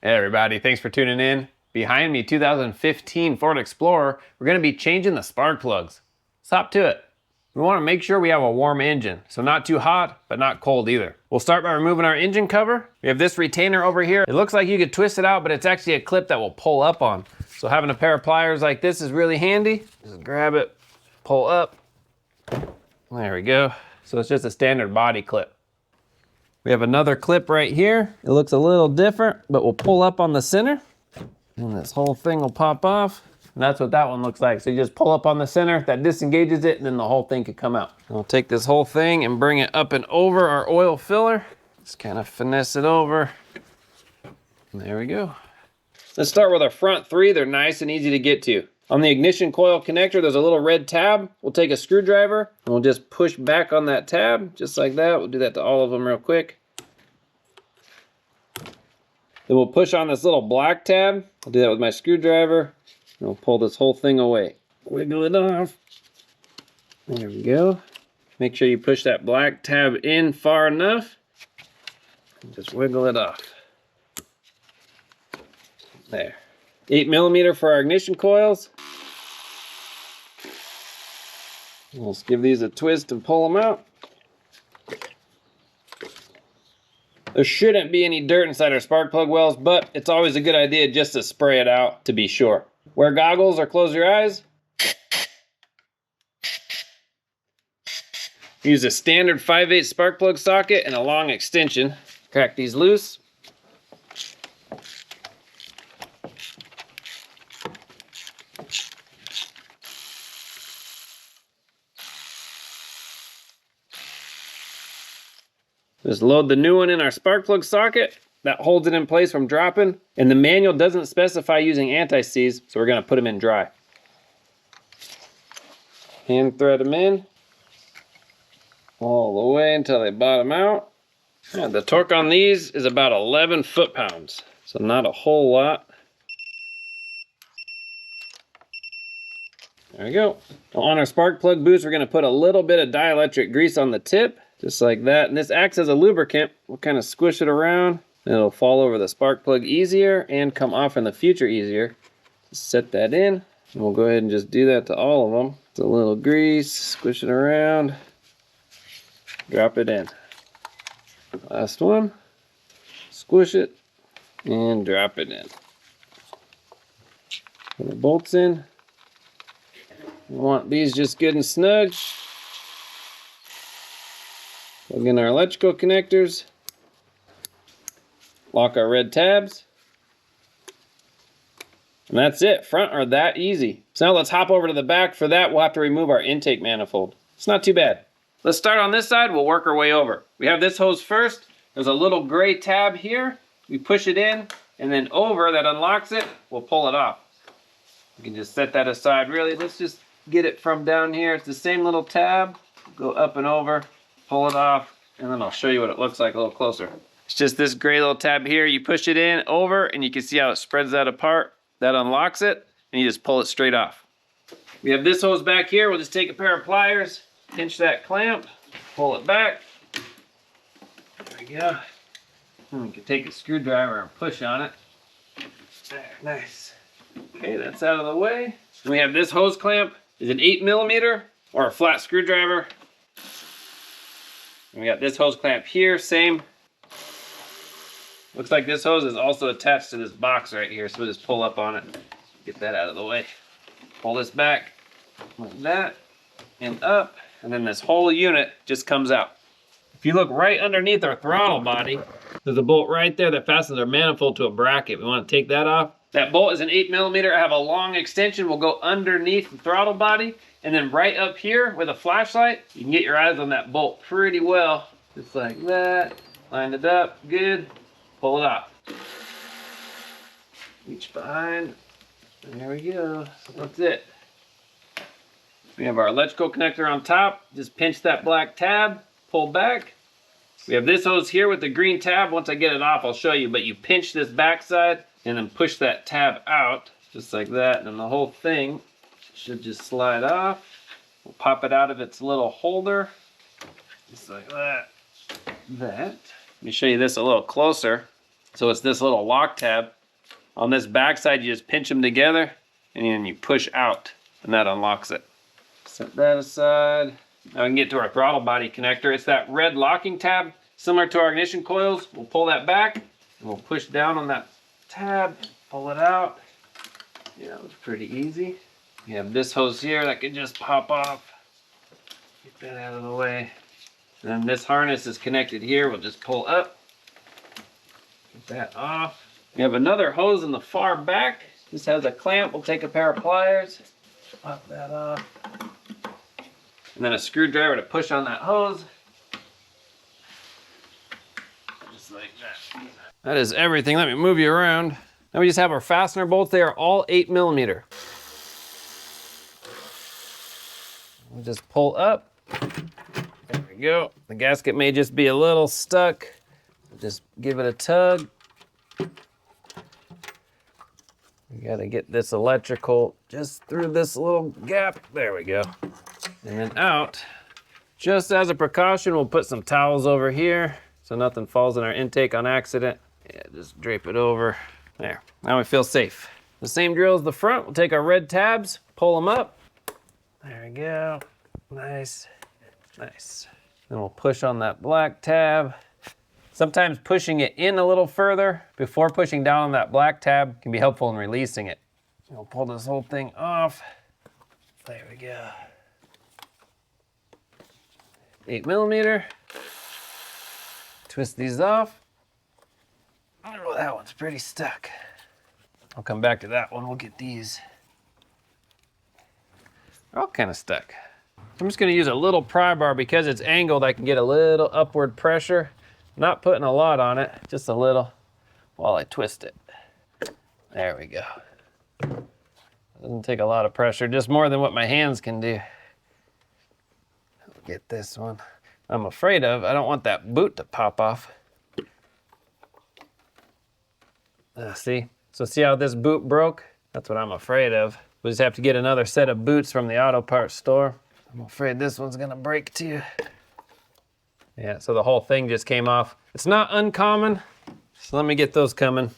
Hey everybody, thanks for tuning in. Behind me, 2015 Ford Explorer, we're going to be changing the spark plugs. Let's hop to it. We want to make sure we have a warm engine, so not too hot, but not cold either. We'll start by removing our engine cover. We have this retainer over here. It looks like you could twist it out, but it's actually a clip that will pull up on. So having a pair of pliers like this is really handy. Just grab it, pull up. There we go. So it's just a standard body clip. We have another clip right here. It looks a little different, but we'll pull up on the center and this whole thing will pop off. And that's what that one looks like. So you just pull up on the center, that disengages it, and then the whole thing could come out. I'll take this whole thing and bring it up and over our oil filler. Just kind of finesse it over. And there we go. Let's start with our front three. They're nice and easy to get to. On the ignition coil connector, there's a little red tab. We'll take a screwdriver and we'll just push back on that tab, just like that. We'll do that to all of them real quick. Then we'll push on this little black tab. I'll do that with my screwdriver. And we'll pull this whole thing away. Wiggle it off. There we go. Make sure you push that black tab in far enough. And just wiggle it off. There. 8mm for our ignition coils. Let's give these a twist and pull them out. There shouldn't be any dirt inside our spark plug wells, but it's always a good idea just to spray it out to be sure. Wear goggles or close your eyes. Use a standard 5/8 spark plug socket and a long extension. Crack these loose. Just load the new one in our spark plug socket. That holds it in place from dropping. And the manual doesn't specify using anti-seize, so we're gonna put them in dry. Hand thread them in all the way until they bottom out. Yeah, the torque on these is about 11 foot-pounds, so not a whole lot. There we go. On our spark plug boost, we're gonna put a little bit of dielectric grease on the tip, just like that. And this acts as a lubricant. We'll kind of squish it around and it'll fall over the spark plug easier and come off in the future easier. Just set that in and we'll go ahead and just do that to all of them. It's a little grease, squish it around, drop it in. Last one, squish it and drop it in. Put the bolts in. We want these just good and snug. Plug in our electrical connectors. Lock our red tabs. And that's it. Front are that easy. So now let's hop over to the back. For that, we'll have to remove our intake manifold. It's not too bad. Let's start on this side. We'll work our way over. We have this hose first. There's a little gray tab here. We push it in and then over, that unlocks it. We'll pull it off. You can just set that aside. Really, let's just get it from down here. It's the same little tab. Go up and over, pull it off, and then I'll show you what it looks like a little closer. It's just this gray little tab here. You push it in, over, and you can see how it spreads that apart. That unlocks it, and you just pull it straight off. We have this hose back here. We'll just take a pair of pliers, pinch that clamp, pull it back. There we go. And we can take a screwdriver and push on it. There, nice. Okay, that's out of the way. And we have this hose clamp. Is it 8mm or a flat screwdriver? And we got this hose clamp here, same. Looks like this hose is also attached to this box right here, so we'll just pull up on it. Get that out of the way. Pull this back like that and up, and then this whole unit just comes out. If you look right underneath our throttle body, there's a bolt right there that fastens our manifold to a bracket. We want to take that off. That bolt is an 8mm. I have a long extension. We'll go underneath the throttle body, and then right up here with a flashlight, you can get your eyes on that bolt pretty well. Just like that. Line it up, good. Pull it off. Reach behind. There we go. That's it. We have our electrical connector on top. Just pinch that black tab, pull back. We have this hose here with the green tab. Once I get it off, I'll show you, but you pinch this back side and then push that tab out, just like that, and then the whole thing should just slide off. We'll pop it out of its little holder, just like that. Let me show you this a little closer. So it's this little lock tab. On this back side, you just pinch them together and then you push out and that unlocks it. Set that aside. Now we can get to our throttle body connector. It's that red locking tab, similar to our ignition coils. We'll pull that back and we'll push down on that tab, pull it out. Yeah, it was pretty easy. We have this hose here that can just pop off. Get that out of the way. And then this harness is connected here. We'll just pull up. Get that off. We have another hose in the far back. This has a clamp. We'll take a pair of pliers, pop that off. And then a screwdriver to push on that hose. Just like that. That is everything. Let me move you around. Now we just have our fastener bolts. They are all 8mm. We'll just pull up. There we go. The gasket may just be a little stuck. Just give it a tug. We gotta get this electrical just through this little gap. There we go. And then out. Just as a precaution, we'll put some towels over here so nothing falls in our intake on accident. Yeah, just drape it over. There, now we feel safe. The same drill as the front. We'll take our red tabs, pull them up. There we go. Nice, nice. Then we'll push on that black tab. Sometimes pushing it in a little further before pushing down on that black tab can be helpful in releasing it. We'll pull this whole thing off. There we go. 8mm. Twist these off. Oh, that one's pretty stuck. I'll come back to that one. We'll get these. They're all kind of stuck. I'm just gonna use a little pry bar because it's angled. I can get a little upward pressure. Not putting a lot on it, just a little while I twist it. There we go. Doesn't take a lot of pressure, just more than what my hands can do. Get this one. I'm afraid of, I don't want that boot to pop off. See? So see how this boot broke? That's what I'm afraid of. We just have to get another set of boots from the auto parts store. I'm afraid this one's gonna break too. Yeah, so the whole thing just came off. It's not uncommon, so let me get those coming.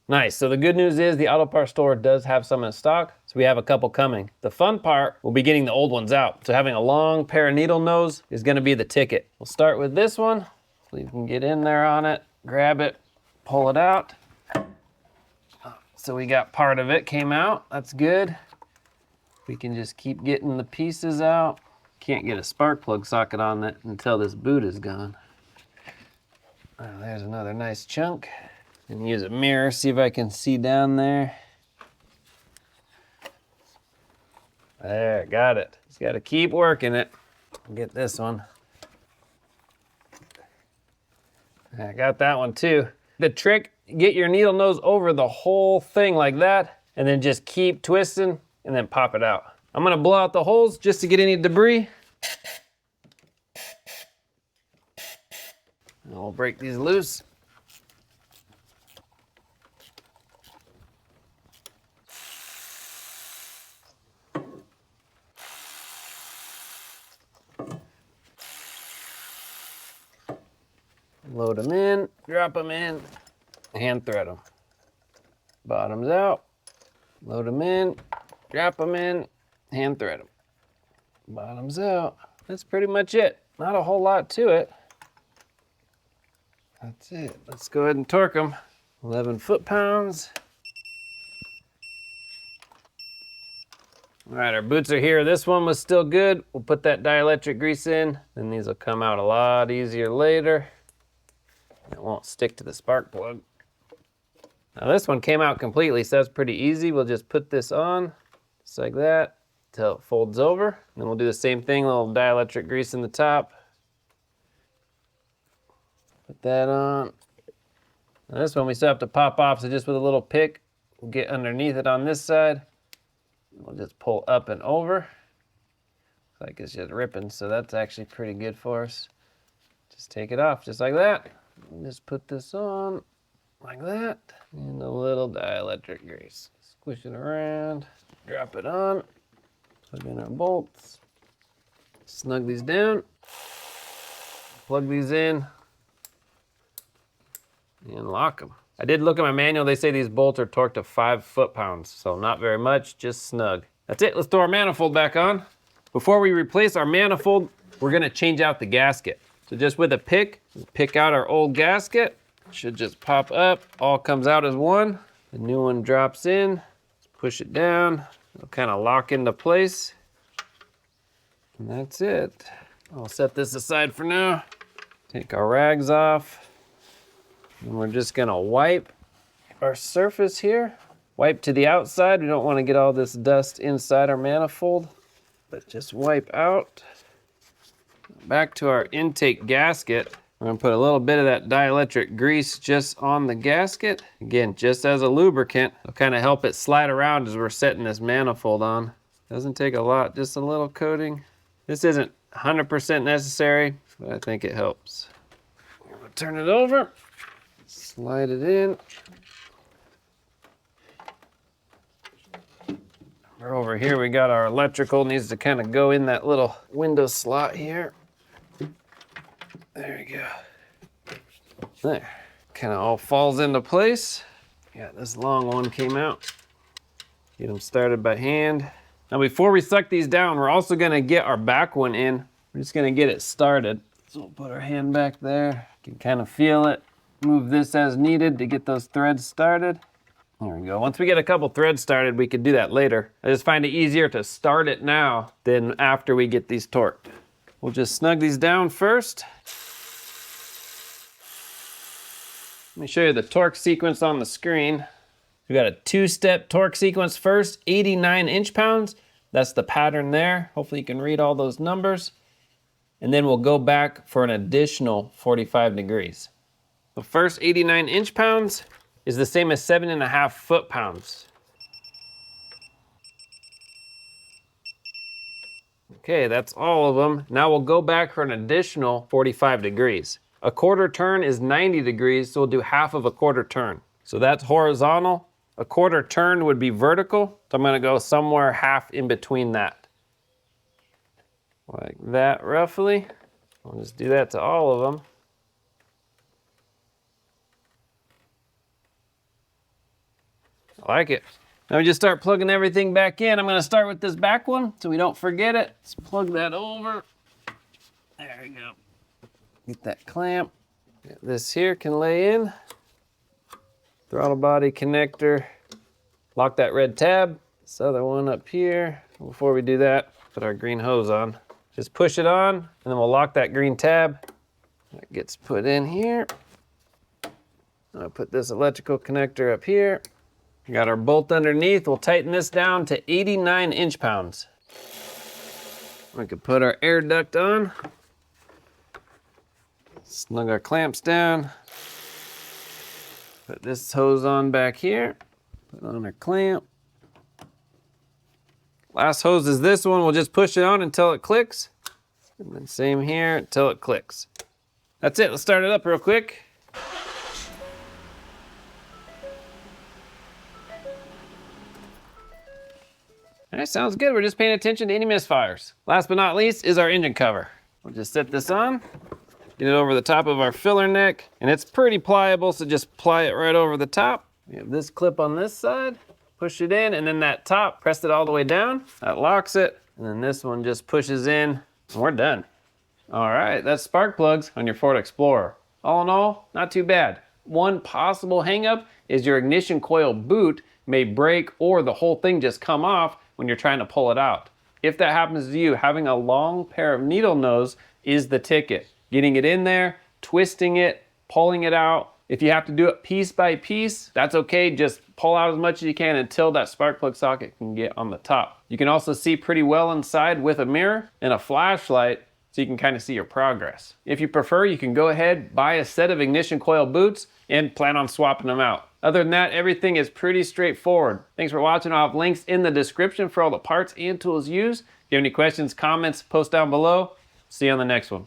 Nice, so the good news is the auto parts store does have some in stock, so we have a couple coming. The fun part will be getting the old ones out. So having a long pair of needle nose is gonna be the ticket. We'll start with this one, so you can get in there on it, grab it, pull it out. So we got part of it came out, that's good. We can just keep getting the pieces out. Can't get a spark plug socket on it until this boot is gone. Oh, there's another nice chunk. And use a mirror, see if I can see down there. There, got it. Just gotta keep working it. Get this one. I got that one too. The trick, get your needle nose over the whole thing like that, and then just keep twisting and then pop it out. I'm gonna blow out the holes just to get any debris. And we'll break these loose. Load them in, drop them in, hand thread them. Bottoms out, load them in, drop them in, hand thread them. Bottoms out. That's pretty much it. Not a whole lot to it. That's it. Let's go ahead and torque them. 11 foot-pounds. All right, our boots are here. This one was still good. We'll put that dielectric grease in. Then these will come out a lot easier later. It won't stick to the spark plug. Now this one came out completely, so that's pretty easy. We'll just put this on, just like that, until it folds over. And then we'll do the same thing, a little dielectric grease in the top. Put that on. Now this one we still have to pop off, so just with a little pick, we'll get underneath it on this side. We'll just pull up and over. Looks like it's just ripping, so that's actually pretty good for us. Just take it off, just like that. And just put this on, like that. And a little dielectric grease. Squish it around, drop it on, plug in our bolts, snug these down, plug these in, and lock them. I did look at my manual. They say these bolts are torqued to 5 foot-pounds, so not very much, just snug. That's it. Let's throw our manifold back on. Before we replace our manifold, we're gonna change out the gasket. So just with a pick out our old gasket. Should just pop up, all comes out as one. The new one drops in, let's push it down. It'll kind of lock into place. And that's it. I'll set this aside for now. Take our rags off. And we're just gonna wipe our surface here. Wipe to the outside. We don't want to get all this dust inside our manifold, but just wipe out. Back to our intake gasket. We're gonna put a little bit of that dielectric grease just on the gasket. Again, just as a lubricant. It'll kind of help it slide around as we're setting this manifold on. Doesn't take a lot, just a little coating. This isn't 100% necessary, but I think it helps. I'm gonna turn it over, slide it in. We're over here, we got our electrical, needs to kind of go in that little window slot here. There we go. There, kind of all falls into place. Yeah, this long one came out. Get them started by hand. Now before we suck these down, we're also gonna get our back one in. We're just gonna get it started. So we'll put our hand back there. You can kind of feel it. Move this as needed to get those threads started. There we go. Once we get a couple threads started, we could do that later. I just find it easier to start it now than after we get these torqued. We'll just snug these down first. Let me show you the torque sequence on the screen. We got a 2-step torque sequence first, 89 inch-pounds. That's the pattern there. Hopefully you can read all those numbers. And then we'll go back for an additional 45 degrees. The first 89 inch-pounds is the same as 7.5 foot-pounds. Okay, that's all of them. Now we'll go back for an additional 45 degrees. A quarter turn is 90 degrees, so we'll do half of a quarter turn. So that's horizontal. A quarter turn would be vertical, so I'm gonna go somewhere half in between that. Like that, roughly. I'll just do that to all of them. I like it. Now we just start plugging everything back in. I'm gonna start with this back one so we don't forget it. Let's plug that over. There we go. Get that clamp. This here can lay in. Throttle body connector. Lock that red tab. This other one up here. Before we do that, put our green hose on. Just push it on, and then we'll lock that green tab. That gets put in here. I'll put this electrical connector up here. We got our bolt underneath. We'll tighten this down to 89 inch-pounds. We can put our air duct on. Snug our clamps down. Put this hose on back here. Put on our clamp. Last hose is this one. We'll just push it on until it clicks. And then same here until it clicks. That's it. Let's start it up real quick. All right, sounds good. We're just paying attention to any misfires. Last but not least is our engine cover. We'll just set this on. Get it over the top of our filler neck, and it's pretty pliable, so just ply it right over the top. We have this clip on this side, push it in, and then that top, press it all the way down. That locks it, and then this one just pushes in, and we're done. All right, that's spark plugs on your Ford Explorer. All in all, not too bad. One possible hangup is your ignition coil boot may break or the whole thing just come off when you're trying to pull it out. If that happens to you, having a long pair of needle nose is the ticket. Getting it in there, twisting it, pulling it out. If you have to do it piece by piece, that's okay. Just pull out as much as you can until that spark plug socket can get on the top. You can also see pretty well inside with a mirror and a flashlight so you can kind of see your progress. If you prefer, you can go ahead, buy a set of ignition coil boots and plan on swapping them out. Other than that, everything is pretty straightforward. Thanks for watching. I'll have links in the description for all the parts and tools used. If you have any questions, comments, post down below. See you on the next one.